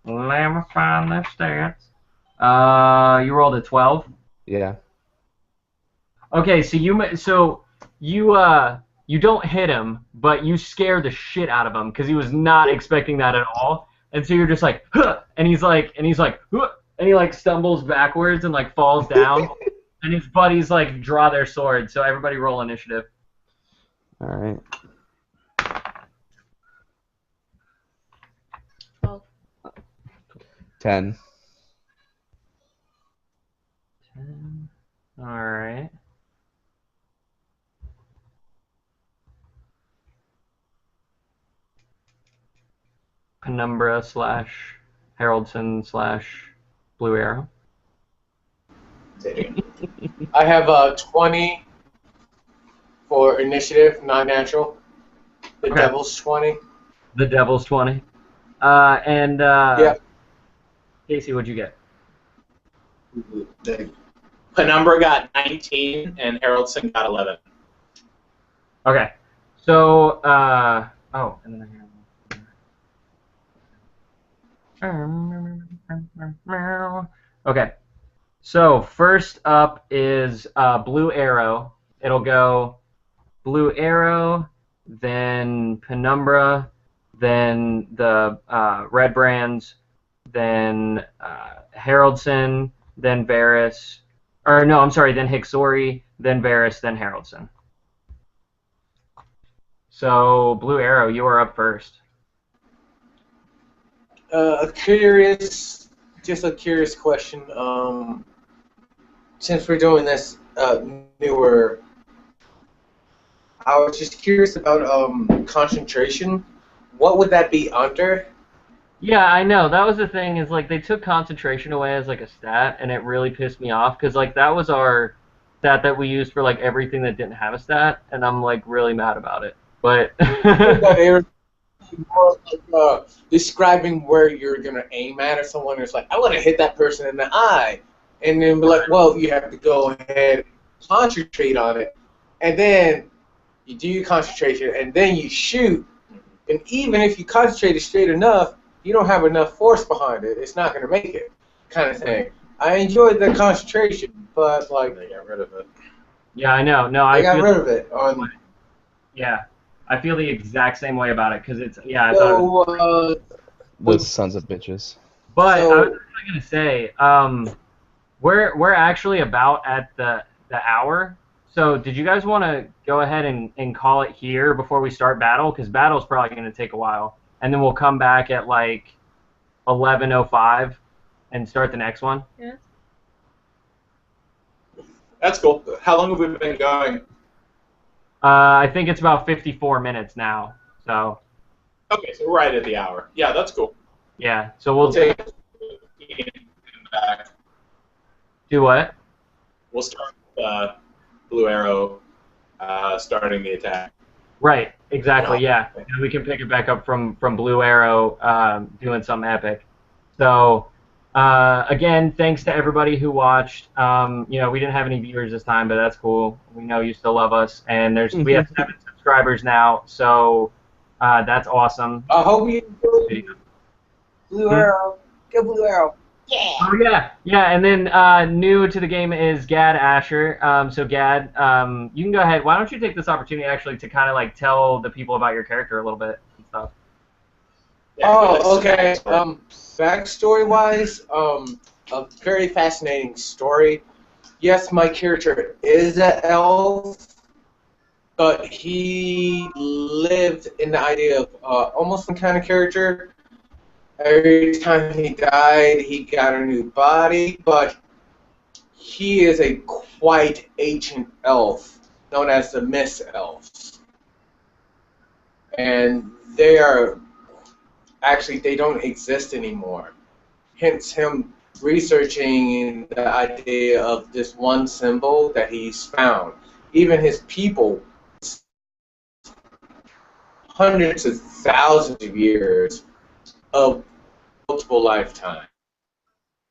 Let me find the stats. You rolled a 12. Yeah. Okay, so you don't hit him, but you scare the shit out of him because he was not expecting that at all. And so you're just like, huh! and he's like, huh! And he like stumbles backwards and like falls down. And his buddies like draw their swords. So everybody roll initiative. All right. 12. 10. 10. All right. Penumbra / Haroldson / Blue Arrow. I have 20 for initiative, non-natural. The Okay. Devil's 20. The Devil's 20. Yeah. Casey, what'd you get? Penumbra got 19, and Haroldson got 11. Okay. So, and then I have... Okay. So, first up is Blue Arrow. It'll go Blue Arrow, then Penumbra, then the Redbrands, then Haroldson, then Varus, Or no, I'm sorry, then Hisxori, then Varus, then Haroldson. So, Blue Arrow, you are up first. Just a curious question. Since we're doing this newer, I was just curious about concentration. What would that be under? Yeah, I know. That was the thing, is like they took concentration away as like a stat, and it really pissed me off because like that was our stat that we used for like everything that didn't have a stat, and I'm like really mad about it. But That era more like describing where you're gonna aim at, or someone is like, I want to hit that person in the eye, and then be like, well, you have to go ahead and concentrate on it, and then you do your concentration, and then you shoot, and even if you concentrate it straight enough, you don't have enough force behind it, it's not gonna make it, kind of thing. I enjoyed the concentration, but like they got rid of it. yeah, I know. No, I I got feel rid of it on. yeah, I feel the exact same way about it because it's I thought it was. So Those sons of bitches. But I was so actually gonna say, we're actually about at the hour. So did you guys want to go ahead and call it here before we start battle? Because battle's probably going to take a while, and then we'll come back at like 11:05 and start the next one. Yeah. That's cool. How long have we been going? I think it's about 54 minutes now. So Okay, so we're right at the hour. Yeah, that's cool. yeah. So we'll Take Ian back. do what? We'll start with Blue Arrow starting the attack. Right. Exactly. Yeah. And we can pick it back up from Blue Arrow doing something epic. So. Again, thanks to everybody who watched. You know, we didn't have any viewers this time, but that's cool. We know you still love us, and we have 7 subscribers now, so that's awesome. I hope you enjoyed Blue Arrow. Go Blue Arrow. Yeah. Oh yeah. And then new to the game is Gad Asher. So Gad, you can go ahead. Why don't you take this opportunity actually to kind of like tell the people about your character a little bit and stuff. Yeah, Oh, okay. Backstory-wise, a very fascinating story. Yes, my character is an elf, but he lived in the idea of almost some kind of character. Every time he died, he got a new body, but he is a quite ancient elf, known as the Mist Elves. And they are... Actually, they don't exist anymore. Hence him researching the idea of this one symbol that he's found. Even his people, hundreds of thousands of years of multiple lifetimes.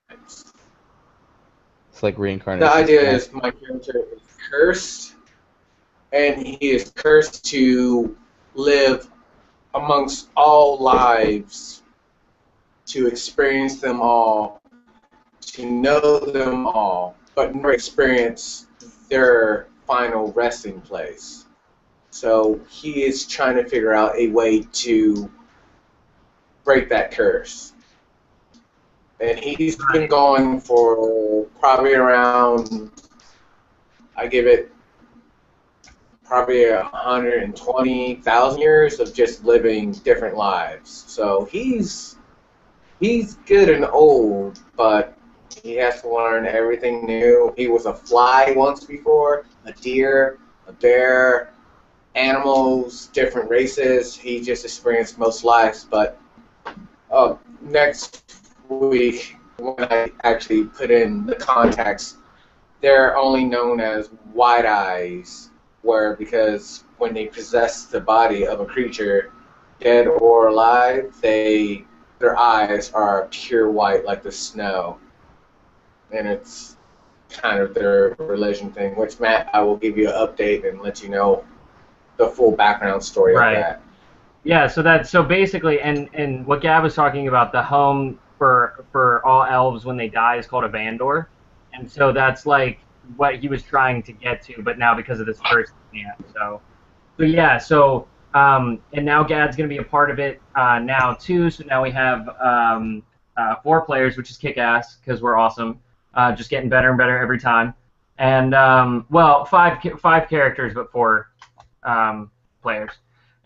It's like reincarnation. The idea is my character is cursed, and he is cursed to live amongst all lives, to experience them all, to know them all, but never experience their final resting place. So he is trying to figure out a way to break that curse. And he's been going for probably around, I give it probably 120,000 years of just living different lives. So he's good and old, but he has to learn everything new. He was a fly once before, a deer, a bear, animals, different races. He just experienced most lives. But next week, when I actually put in the context, they're only known as white eyes, because when they possess the body of a creature, dead or alive, their eyes are pure white like the snow. And it's kind of their religion thing, which, Matt, I will give you an update and let you know the full background story of that. Yeah, so basically, and what Gab was talking about, the home for all elves when they die is called a Vandor, and so that's like what he was trying to get to, but now because of this curse, and now Gad's going to be a part of it now too. So now we have 4 players, which is kick-ass because we're awesome, just getting better and better every time. And well, five characters, but 4 players.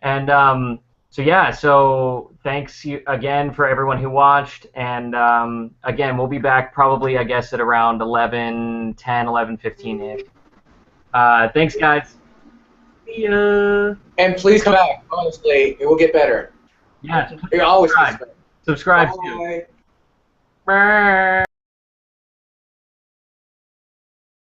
And so yeah, so thanks again for everyone who watched. And again, we'll be back probably, I guess, at around 11:10, 11:15 ish. Thanks, guys. See ya. And please come back. Honestly, it will get better. Yeah, It always gets subscribe. better. Subscribe too. Bye.